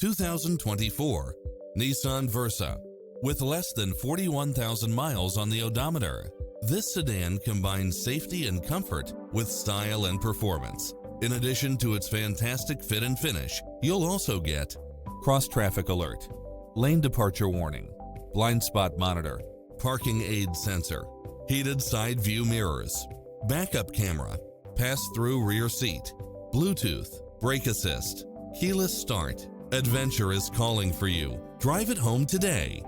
2024 Nissan Versa. With less than 41,000 miles on the odometer, this sedan combines safety and comfort with style and performance. In addition to its fantastic fit and finish, you'll also get cross-traffic alert, lane departure warning, blind spot monitor, parking aid sensor, heated side view mirrors, backup camera, pass-through rear seat, Bluetooth, brake assist, keyless start. Adventure is calling for you. Drive it home today.